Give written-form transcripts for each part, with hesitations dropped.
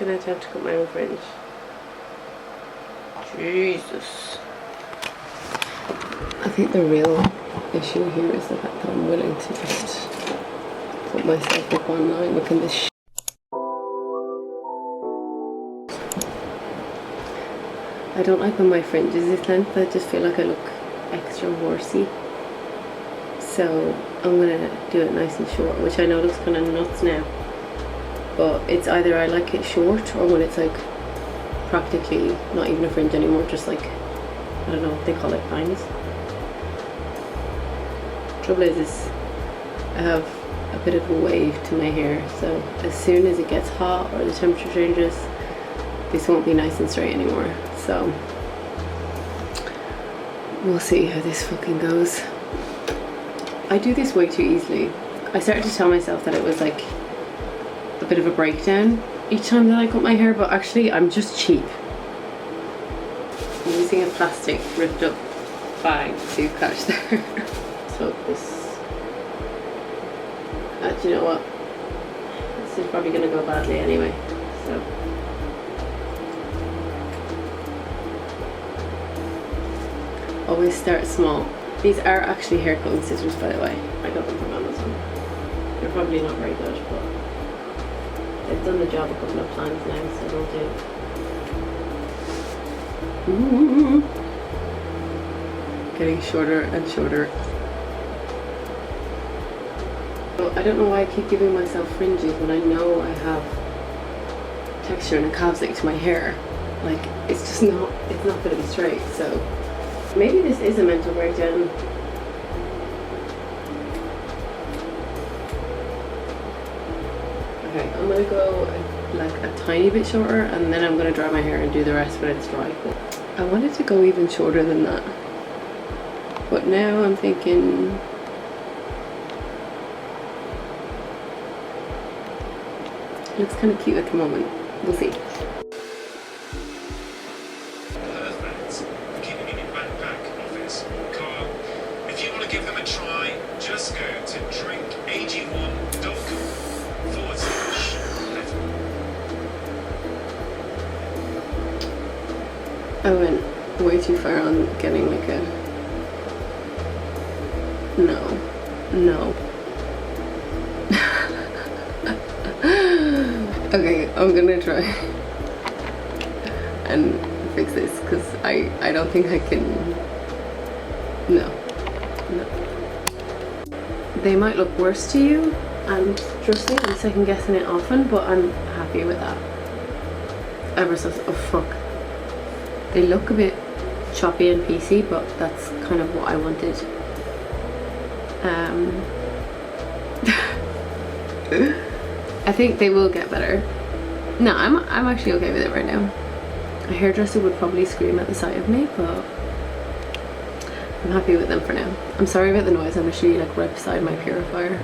second attempt to cut my own fringe. Jesus. I think the real issue here is the fact that I'm willing to just put myself up online looking this shit. I don't like when my fringe is this length. I just feel like I look extra horsey. So I'm gonna do it nice and short, which I know looks kind of nuts now. But it's either I like it short or when it's like practically not even a fringe anymore, just like, I don't know what they call it, bangs. Trouble is I have a bit of a wave to my hair, so as soon as it gets hot or the temperature changes, this won't be nice and straight anymore. So we'll see how this fucking goes. I do this way too easily. I started to tell myself that it was like a bit of a breakdown each time that I cut my hair, but actually I'm just cheap. I'm using a plastic ripped up bag to catch the hair. So this, do you know what? This is probably gonna go badly anyway. So always start small. These are actually hair cutting scissors, by the way. I got them from Amazon. They're probably not very good, but they've done the job a couple of times now, so they'll do. Ooh. Getting shorter and shorter. So I don't know why I keep giving myself fringes when I know I have texture and a calves like to my hair. Like, it's just not, it's not going to be straight, so maybe this is a mental breakdown. Okay, I'm gonna go like a tiny bit shorter and then I'm gonna dry my hair and do the rest when it's dry. But I wanted to go even shorter than that. But now I'm thinking it looks kind of cute at the moment. We'll see. I went way too far on getting like a no. Okay, I'm gonna try and fix this because I don't think I can. No. They might look worse to you, and trust me, I'm second guessing it often, but I'm happy with that. Ever so, oh fuck. They look a bit choppy and piecey, but that's kind of what I wanted. I think they will get better. No, I'm actually okay with it right now. A hairdresser would probably scream at the sight of me, but I'm happy with them for now. I'm sorry about the noise. I'm literally like right beside my purifier.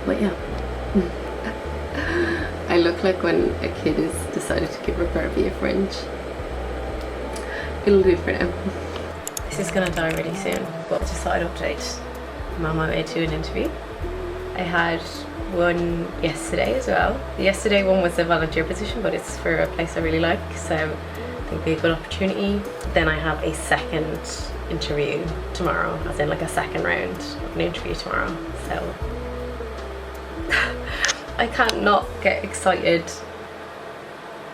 But yeah. I look like when a kid has decided to give her Barbie a fringe. It'll do for now. This is gonna die really soon, but just a side update. I'm on my way to an interview. I had one yesterday as well. The yesterday one was a volunteer position, but it's for a place I really like, so I think it'd be a good opportunity. Then I have a second interview tomorrow, as in like a second round of an interview tomorrow. So I can't not get excited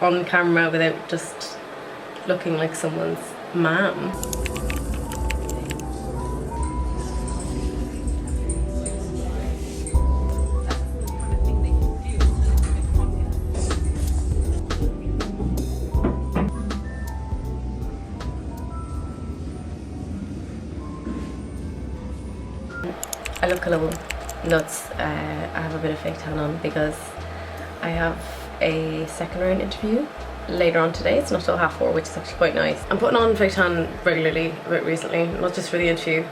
on camera without just looking like someone's mom. I look a little nuts. I have a bit of fake tan on because I have a second round interview later on today. It's not till 4:30, which is actually quite nice. I'm putting on fake tan regularly, a bit recently, not just for the interview,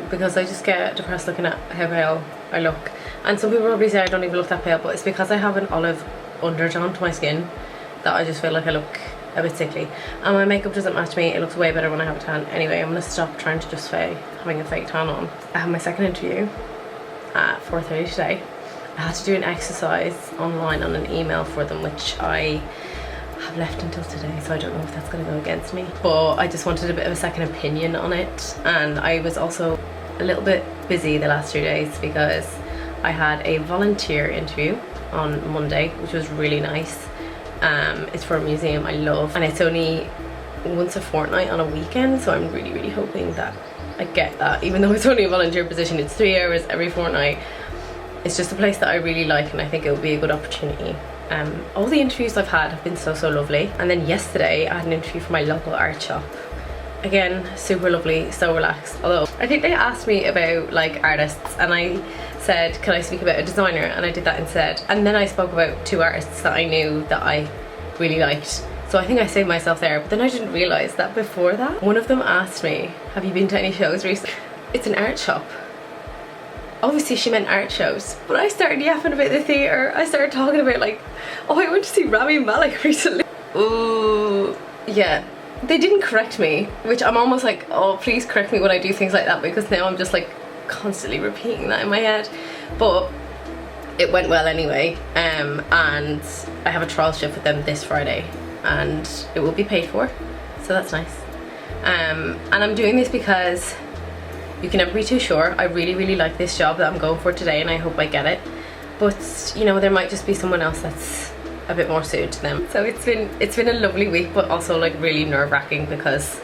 because I just get depressed looking at how pale I look. And some people probably say I don't even look that pale, but it's because I have an olive undertone to my skin that I just feel like I look a bit sickly. And my makeup doesn't match me. It looks way better when I have a tan. Anyway, I'm gonna stop trying to justify having a fake tan on. I have my second interview at 4:30 today, I had to do an exercise online on an email for them, which I have left until today, so I don't know if that's going to go against me. But I just wanted a bit of a second opinion on it, and I was also a little bit busy the last 2 days because I had a volunteer interview on Monday, which was really nice. It's for a museum I love, and it's only once a fortnight on a weekend, so I'm really hoping that I get that. Even though it's only a volunteer position, it's 3 hours every fortnight. It's just a place that I really like, and I think it would be a good opportunity. All the interviews I've had have been so lovely, and then yesterday I had an interview for my local art shop. Again, super lovely, so relaxed. Although I think they asked me about like artists, and I said, can I speak about a designer? And I did that instead. And then I spoke about 2 artists that I knew that I really liked. So I think I saved myself there. But then I didn't realise that before that, one of them asked me, have you been to any shows recently? It's an art shop. Obviously she meant art shows, but I started yapping about the theatre. I started talking about like, oh, I went to see Rami Malek recently. Ooh, yeah. They didn't correct me, which I'm almost like, oh, please correct me when I do things like that, because now I'm just like constantly repeating that in my head. But it went well anyway, and I have a trial shift with them this Friday, and it will be paid for, so that's nice. And I'm doing this because you can never be too sure. I really like this job that I'm going for today, and I hope I get it. But you know, there might just be someone else that's a bit more suited to them. So it's been a lovely week, but also like really nerve-wracking because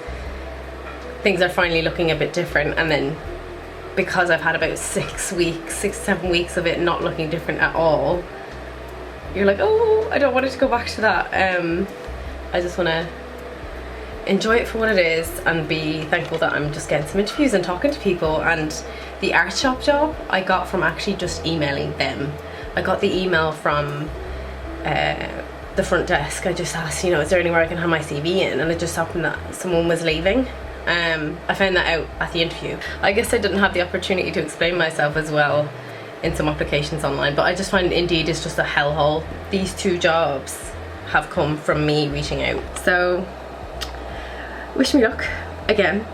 things are finally looking a bit different, and then because I've had about 6 weeks, 7 weeks of it not looking different at all, you're like, oh, I don't want it to go back to that. I just want to enjoy it for what it is and be thankful that I'm just getting some interviews and talking to people. And the art shop job I got from actually just emailing them. I got the email from the front desk. I just asked, you know, is there anywhere I can have my CV in, and it just happened that someone was leaving. I found that out at the interview. I guess I didn't have the opportunity to explain myself as well in some applications online, but I just find Indeed is just a hellhole. These 2 jobs have come from me reaching out, so wish me luck again.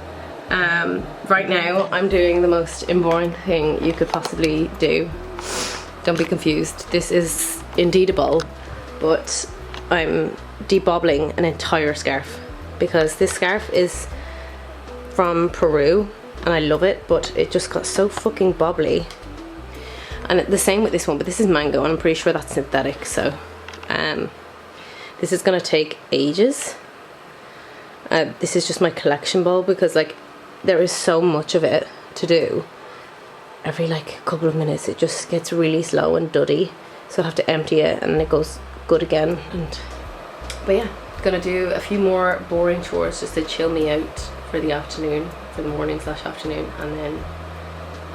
Right now I'm doing the most boring thing you could possibly do. Don't be confused, this is Indeedable, but I'm debobbling an entire scarf because this scarf is from Peru and I love it, but it just got so fucking bobbly. And the same with this one, but this is mango and I'm pretty sure that's synthetic, so this is gonna take ages. This is just my collection bowl because like there is so much of it to do. Every like couple of minutes it just gets really slow and duddy, so I'll have to empty it and it goes good again. But yeah, gonna do a few more boring chores just to chill me out for the afternoon, for the morning / afternoon, and then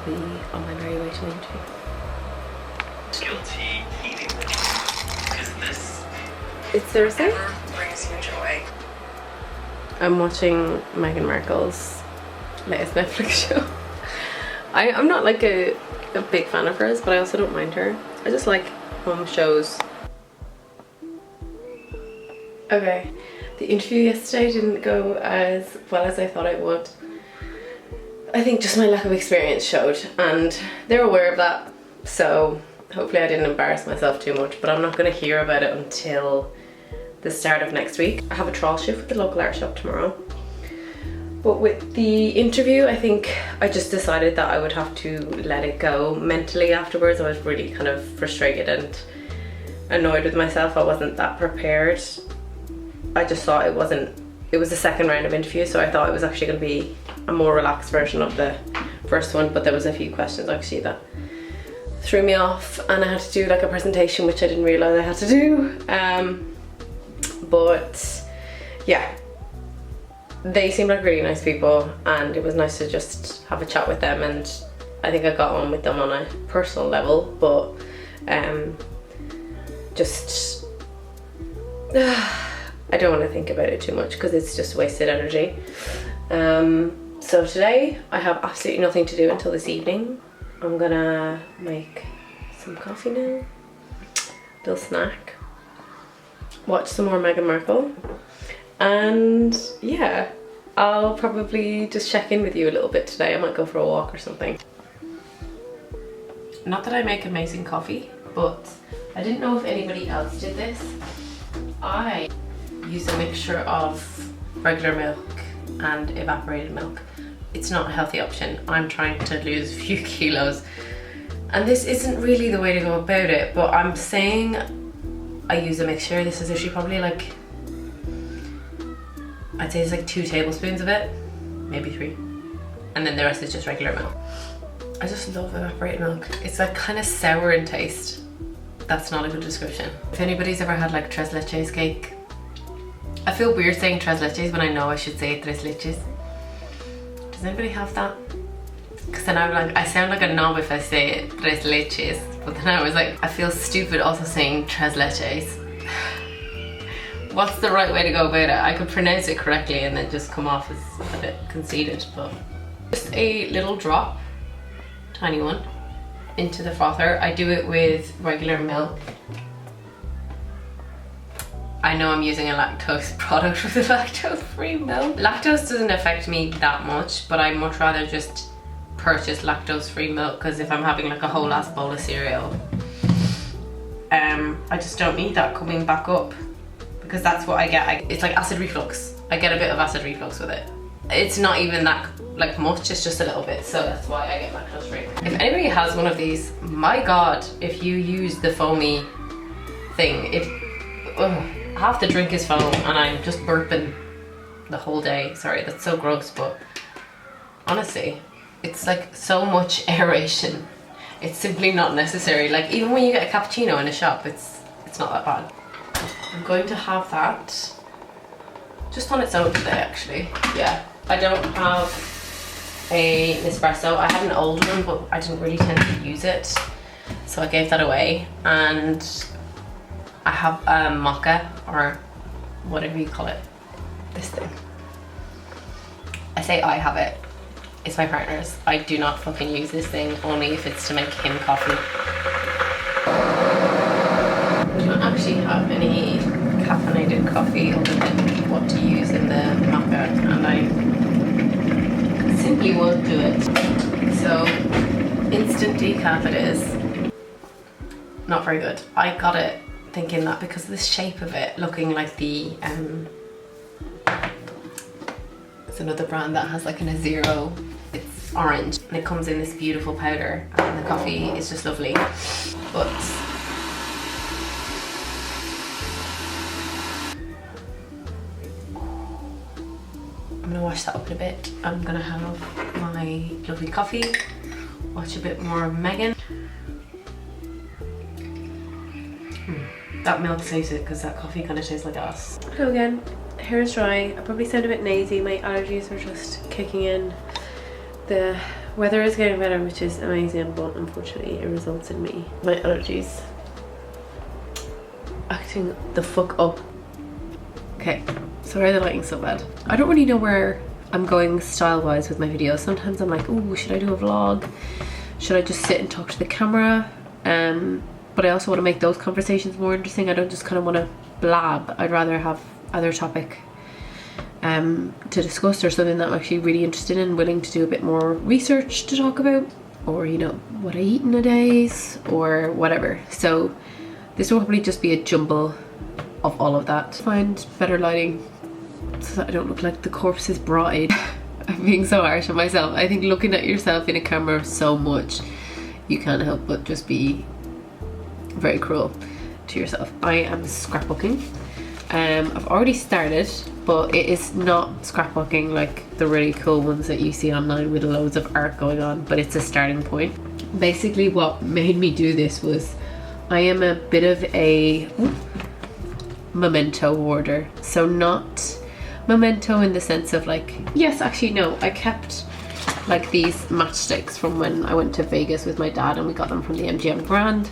be on my merry way to the interview. Guilty eating because this It's Thursday. brings you joy. I'm watching Meghan Markle's latest Netflix show. I'm not like a big fan of hers, but I also don't mind her. I just like home shows. Okay, the interview yesterday didn't go as well as I thought it would. I think just my lack of experience showed, and they're aware of that, so hopefully I didn't embarrass myself too much, but I'm not going to hear about it until the start of next week. I have a trial shift with the local art shop tomorrow. But with the interview, I think I just decided that I would have to let it go mentally afterwards. I was really kind of frustrated and annoyed with myself. I wasn't that prepared. I just thought it was the second round of interviews, so I thought it was actually going to be a more relaxed version of the first one, but there was a few questions actually that threw me off, and I had to do like a presentation which I didn't realise I had to do. But yeah, they seemed like really nice people, and it was nice to just have a chat with them, and I think I got on with them on a personal level, but just I don't want to think about it too much because it's just wasted energy. So today I have absolutely nothing to do until this evening. I'm gonna make some coffee now, little snack, watch some more Meghan Markle, and yeah, I'll probably just check in with you a little bit today. I might go for a walk or something. Not that I make amazing coffee, but I didn't know if anybody else did this. I use a mixture of regular milk and evaporated milk. It's not a healthy option. I'm trying to lose a few kilos, and this isn't really the way to go about it, but I'm saying I use a mixture. This is actually probably like, I'd say it's like 2 tablespoons of it, maybe 3. And then the rest is just regular milk. I just love evaporated milk. It's like kind of sour in taste. That's not a good description. If anybody's ever had like tres leches cake, I feel weird saying tres leches when I know I should say tres leches. Does anybody have that? Because then I'm like, I sound like a knob if I say it, tres leches. But then I was like, I feel stupid also saying tres leches. What's the right way to go about it? I could pronounce it correctly and then just come off as a bit conceited, but just a little drop, tiny one, into the frother. I do it with regular milk. I know I'm using a lactose product with a lactose-free milk. Lactose doesn't affect me that much, but I'd much rather just purchase lactose-free milk, because if I'm having like a whole ass bowl of cereal, I just don't need that coming back up, because that's what I get. It's like acid reflux. I get a bit of acid reflux with it. It's not even that like much, it's just a little bit, so that's why I get lactose-free. If anybody has one of these, my god, if you use the foamy thing, half the drink is foam and I'm just burping the whole day. Sorry, that's so gross, but honestly, it's like so much aeration. It's simply not necessary. Like even when you get a cappuccino in a shop, it's not that bad. I'm going to have that just on its own today, actually. Yeah, I don't have a Nespresso. I had an old one, but I didn't really tend to use it, so I gave that away. And I have a Mocha, or whatever you call it, this thing. I say I have it, it's my partner's. I do not fucking use this thing, only if it's to make him coffee. I don't actually have any caffeinated coffee other than what to use in the Mocha, and I simply won't do it. So instant decaf it is. Not very good. I got it thinking that because of the shape of it, looking like the it's another brand that has like a zero. It's orange and it comes in this beautiful powder, and the coffee is just lovely. But I'm gonna wash that up in a bit. I'm gonna have my lovely coffee, watch a bit more of Megan. That milk saves it, because that coffee kind of tastes like ass. Hello again. Hair is dry. I probably sound a bit nazy. My allergies are just kicking in. The weather is getting better, which is amazing, but unfortunately it results in my allergies acting the fuck up. Okay, sorry the lighting's so bad. I don't really know where I'm going style-wise with my videos. Sometimes I'm like, oh, should I do a vlog? Should I just sit and talk to the camera? But I also want to make those conversations more interesting. I don't just kind of want to blab. I'd rather have other topic to discuss, or something that I'm actually really interested in, willing to do a bit more research to talk about, or you know, what I eat in a days or whatever. So this will probably just be a jumble of all of that. Find better lighting so that I don't look like the corpse's bride. I'm being so harsh on myself. I think looking at yourself in a camera so much, you can't help but just be very cruel to yourself. I am scrapbooking. I've already started, but it is not scrapbooking like the really cool ones that you see online with loads of art going on, but it's a starting point. Basically what made me do this was I am a bit of a memento hoarder. So not memento in the sense of like, yes, actually no, I kept like these matchsticks from when I went to Vegas with my dad, and we got them from the MGM Grand.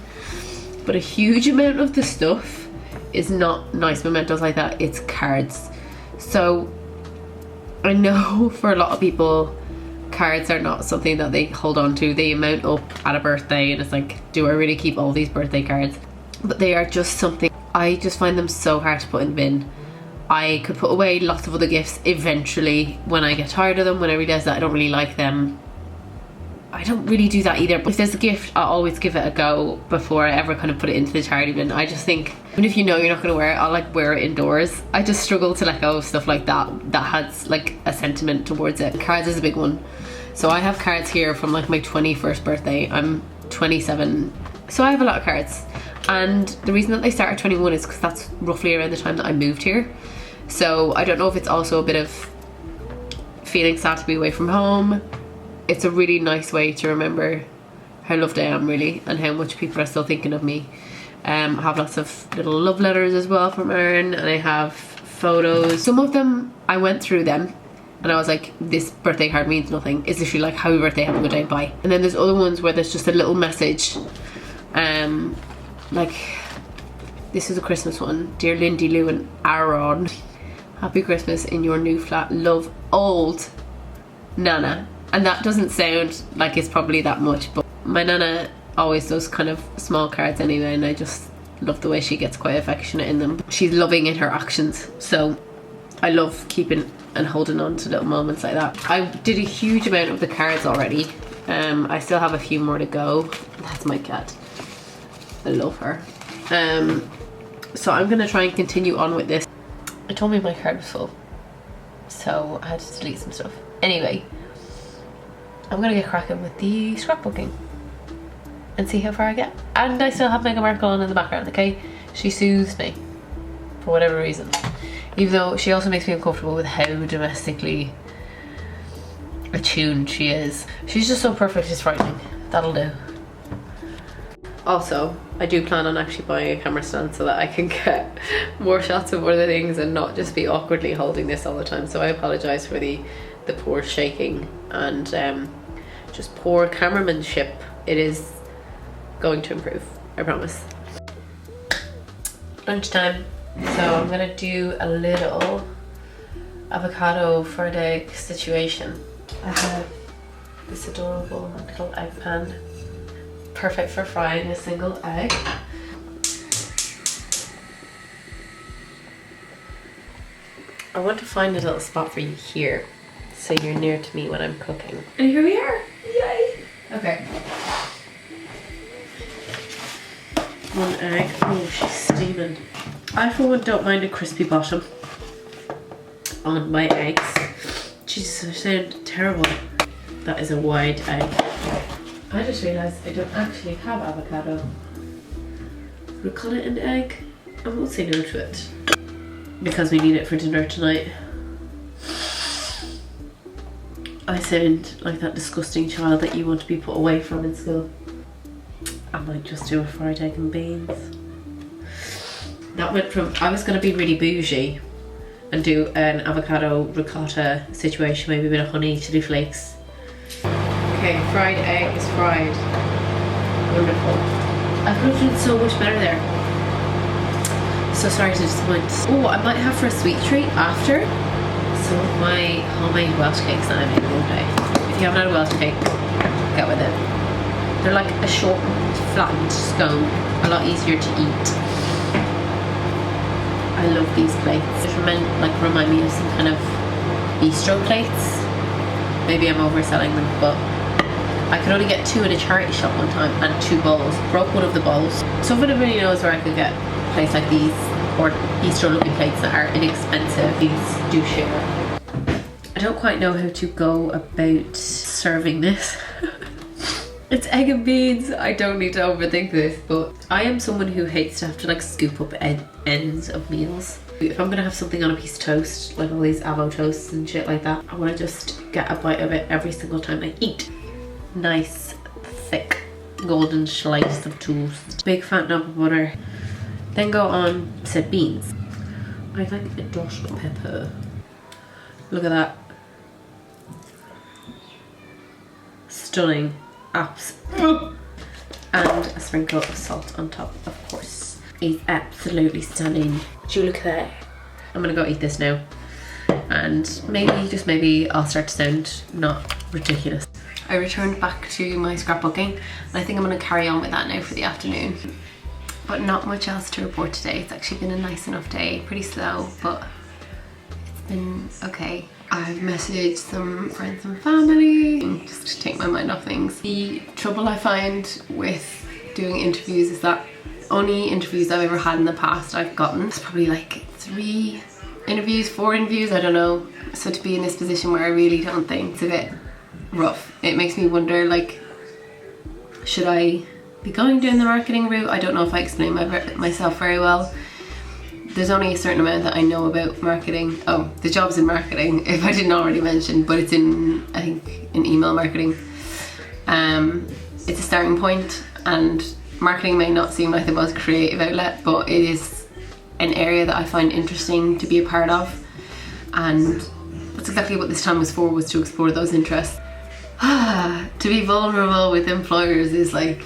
But a huge amount of the stuff is not nice mementos like that, it's cards. So I know for a lot of people, cards are not something that they hold on to. They amount up at a birthday and it's like, do I really keep all these birthday cards? But they are just something, I just find them so hard to put in the bin. I could put away lots of other gifts eventually when I get tired of them, when I realise that I don't really like them I don't really do that either, but if there's a gift, I'll always give it a go before I ever kind of put it into the charity bin. I just think, even if you know you're not going to wear it, I'll like wear it indoors. I just struggle to let go of stuff like that that has like a sentiment towards it. Cards is a big one. So I have cards here from like my 21st birthday. I'm 27, so I have a lot of cards. And the reason that they start at 21 is because that's roughly around the time that I moved here. So I don't know if it's also a bit of feeling sad to be away from home. It's a really nice way to remember how loved I am, really, and how much people are still thinking of me. I have lots of little love letters as well from Aaron, and I have photos. Some of them, I went through them and I was like, this birthday card means nothing. It's literally like, happy birthday, have a good day, bye. And then there's other ones where there's just a little message. Like, this is a Christmas one. Dear Lindy, Lou and Aaron, happy Christmas in your new flat. Love, old Nana. And that doesn't sound like it's probably that much, but my Nana always does kind of small cards anyway, and I just love the way she gets quite affectionate in them. She's loving in her actions, so I love keeping and holding on to little moments like that. I did a huge amount of the cards already. I still have a few more to go. That's my cat. I love her. So I'm gonna try and continue on with this. It told me my card was full, so I had to delete some stuff. Anyway, I'm gonna get cracking with the scrapbooking and see how far I get. And I still have Meghan Markle on in the background, okay? She soothes me for whatever reason. Even though she also makes me uncomfortable with how domestically attuned she is. She's just so perfect, it's frightening. That'll do. Also, I do plan on actually buying a camera stand so that I can get more shots of other things and not just be awkwardly holding this all the time. So I apologise for the poor shaking and just poor cameramanship. It is going to improve, I promise. Lunchtime, so I'm gonna do a little avocado fried egg situation. I have this adorable little egg pan, perfect for frying a single egg. I want to find a little spot for you here, so you're near to me when I'm cooking. And here we are, yay! Okay. One egg, oh she's steaming. I for one don't mind a crispy bottom on my eggs. Jesus, I sound terrible. That is a wide egg. I just realised I don't actually have avocado. Ricotta and egg, I won't say no to it. Because we need it for dinner tonight. I sound like that disgusting child that you want to be put away from in school. I might just do a fried egg and beans. That went from, I was going to be really bougie and do an avocado ricotta situation, maybe a bit of honey, chili flakes. Okay, fried egg is fried. Wonderful. I could have done so much better there. So sorry to disappoint. Oh, I might have for a sweet treat after some of my homemade Welsh cakes that I made the other day. If you haven't had a Welsh cake, get with it. They're like a short, flattened scone, a lot easier to eat. I love these plates. They remind me of some kind of bistro plates. Maybe I'm overselling them, but I could only get 2 in a charity shop one time and 2 bowls. Broke one of the bowls. So if anybody knows where I could get plates like these, or bistro looking plates that are inexpensive, please do share. I don't quite know how to go about serving this. It's egg and beans. I don't need to overthink this, but I am someone who hates to have to like scoop up ends of meals. If I'm gonna have something on a piece of toast, like all these avo toasts and shit like that, I wanna just get a bite of it every single time I eat. Nice, thick, golden slice of toast. Big fat knob of butter. Then go on said beans. I like a dash of pepper. Look at that. Stunning. Apps. And a sprinkle of salt on top, of course. It's absolutely stunning. Do you look at that? I'm gonna go eat this now. And maybe, just maybe, I'll start to sound not ridiculous. I returned back to my scrapbooking, and I think I'm gonna carry on with that now for the afternoon. But not much else to report today. It's actually been a nice enough day, pretty slow, but been okay. I've messaged some friends and family just to take my mind off things. The trouble I find with doing interviews is that only interviews I've ever had in the past I've gotten. It's probably like 3 interviews, 4 interviews, I don't know. So to be in this position where I really don't think, it's a bit rough. It makes me wonder, like, should I be going down the marketing route? I don't know if I explain myself very well. There's only a certain amount that I know about marketing. Oh, the job's in marketing, if I didn't already mention, but it's in, I think, in email marketing. It's a starting point, and marketing may not seem like the most creative outlet, but it is an area that I find interesting to be a part of, and that's exactly what this time was for, was to explore those interests. To be vulnerable with employers is like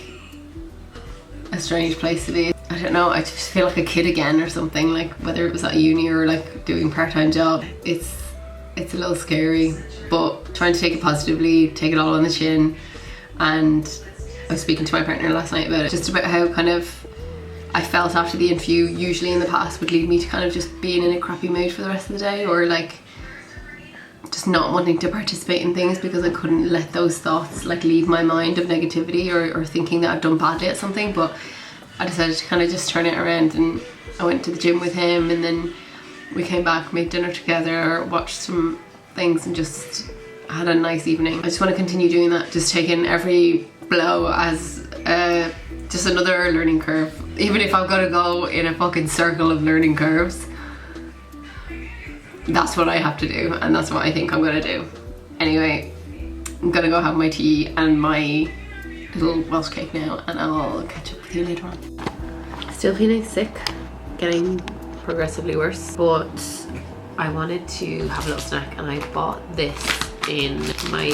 a strange place to be. I don't know, I just feel like a kid again or something, like whether it was at uni or like doing a part-time job. It's a little scary, but trying to take it positively, take it all on the chin. And I was speaking to my partner last night about it, just about how kind of I felt after the interview usually in the past would lead me to kind of just being in a crappy mood for the rest of the day, or like just not wanting to participate in things because I couldn't let those thoughts like leave my mind of negativity or thinking that I've done badly at something. But I decided to kind of just turn it around, and I went to the gym with him, and then we came back, made dinner together, watched some things, and just had a nice evening. I just want to continue doing that, just taking every blow as just another learning curve. Even if I've got to go in a fucking circle of learning curves, that's what I have to do, and that's what I think I'm gonna do. Anyway, I'm gonna go have my tea and my little Welsh cake now, and I'll catch up with you later on. Still feeling sick, getting progressively worse, but I wanted to have a little snack, and I bought this in my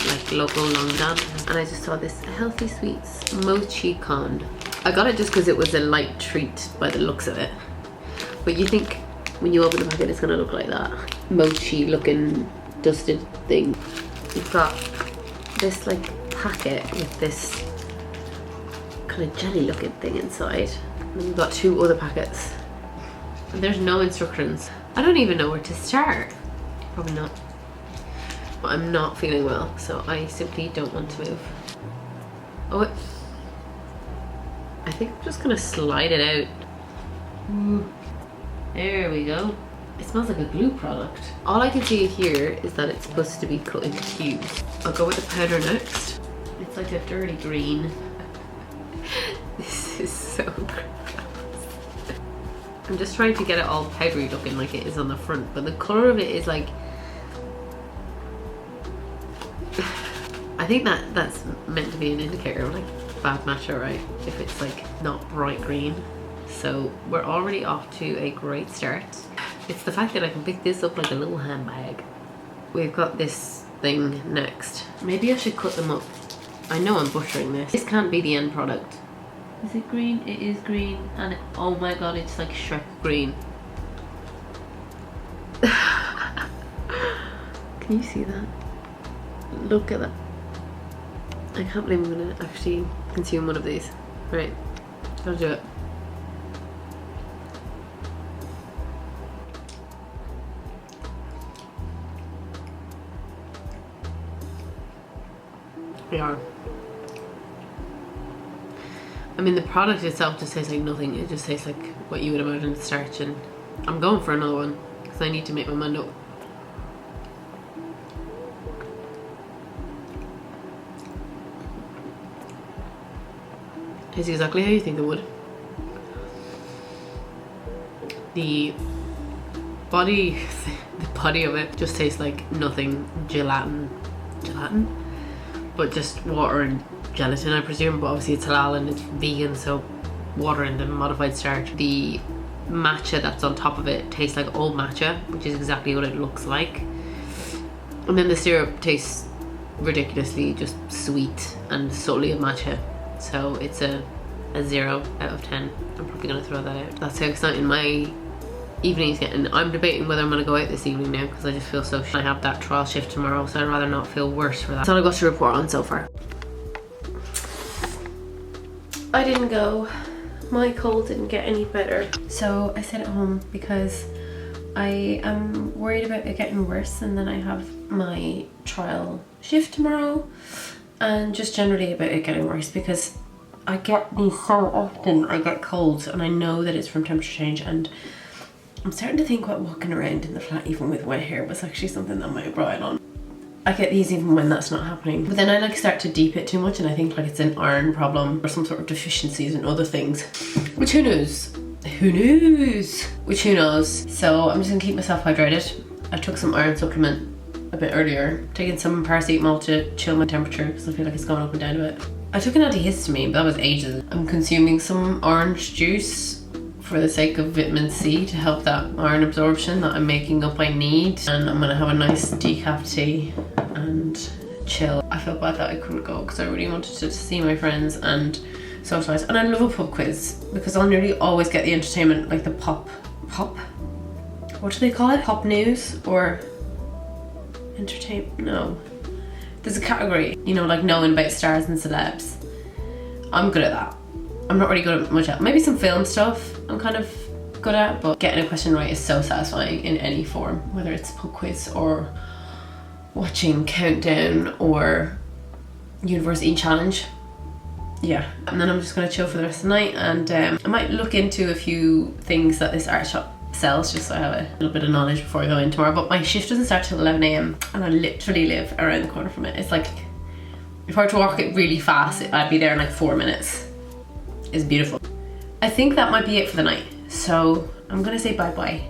like local Longdan, and I just saw this Healthy Sweets mochi cone. I got it just because it was a light treat by the looks of it, but you think when you open the packet it's gonna look like that mochi looking dusted thing. You've got this like packet with this kind of jelly looking thing inside, and then you've got 2 other packets, and there's no instructions. I don't even know where to start. Probably not. But I'm not feeling well, so I simply don't want to move. Oh, I think I'm just gonna slide it out. There we go. It smells like a glue product. All I can see here is that it's supposed to be cut into cubes. I'll go with the powder next. It's like a dirty green. This is so gross. I'm just trying to get it all powdery looking like it is on the front, but the colour of it is like, I think that's meant to be an indicator of like bad matcha, right? If it's like not bright green. So we're already off to a great start. It's the fact that I can pick this up like a little handbag. We've got this thing next. Maybe I should cut them up. I know I'm butchering this. This can't be the end product. Is it green? It is green, and oh my god, it's like Shrek green. Can you see that? Look at that. I can't believe I'm gonna actually consume one of these. Right, I'll do it. They are. I mean, the product itself just tastes like nothing. It just tastes like what you would imagine starch, and I'm going for another one because I need to make my mind up. It's exactly how you think it would. The body of it just tastes like nothing. Gelatin, but just water and gelatin, I presume. But obviously it's halal and it's vegan, so water and then modified starch. The matcha that's on top of it tastes like old matcha, which is exactly what it looks like. And then the syrup tastes ridiculously just sweet and solely of matcha. So it's a 0 out of 10. I'm probably gonna throw that out. That's how exciting my evening's getting. I'm debating whether I'm gonna go out this evening now because I just feel so shit. I have that trial shift tomorrow, so I'd rather not feel worse for that. That's all I've got to report on so far. I didn't go. My cold didn't get any better. So I stayed at home because I am worried about it getting worse, and then I have my trial shift tomorrow, and just generally about it getting worse because I get these so often. I get colds and I know that it's from temperature change, and I'm starting to think what walking around in the flat even with wet hair was actually something that might have brought it on. I get these even when that's not happening. But then I like start to deep it too much, and I think like it's an iron problem or some sort of deficiencies and other things. Which who knows? Who knows? Which who knows? So I'm just gonna keep myself hydrated. I took some iron supplement a bit earlier, taking some paracetamol to chill my temperature because I feel like it's going up and down a bit. I took an antihistamine, but that was ages. I'm consuming some orange juice for the sake of vitamin C to help that iron absorption that I'm making up I need. And I'm gonna have a nice decaf tea and chill. I felt bad that I couldn't go because I really wanted to see my friends and socialise. And I love a pub quiz because I'll nearly always get the entertainment, like the pop? What do they call it? Pop news or entertainment? No. There's a category, you know, like knowing about stars and celebs. I'm good at that. I'm not really good at much else. Maybe some film stuff I'm kind of good at, but getting a question right is so satisfying in any form, whether it's pub quiz or watching Countdown or University Challenge. Yeah, and then I'm just gonna chill for the rest of the night, and I might look into a few things that this art shop sells just so I have a little bit of knowledge before I go in tomorrow. But my shift doesn't start till 11 AM and I literally live around the corner from it. It's like, if I were to walk it really fast, I'd be there in like 4 minutes. It's beautiful. I think that might be it for the night. So I'm gonna say bye-bye.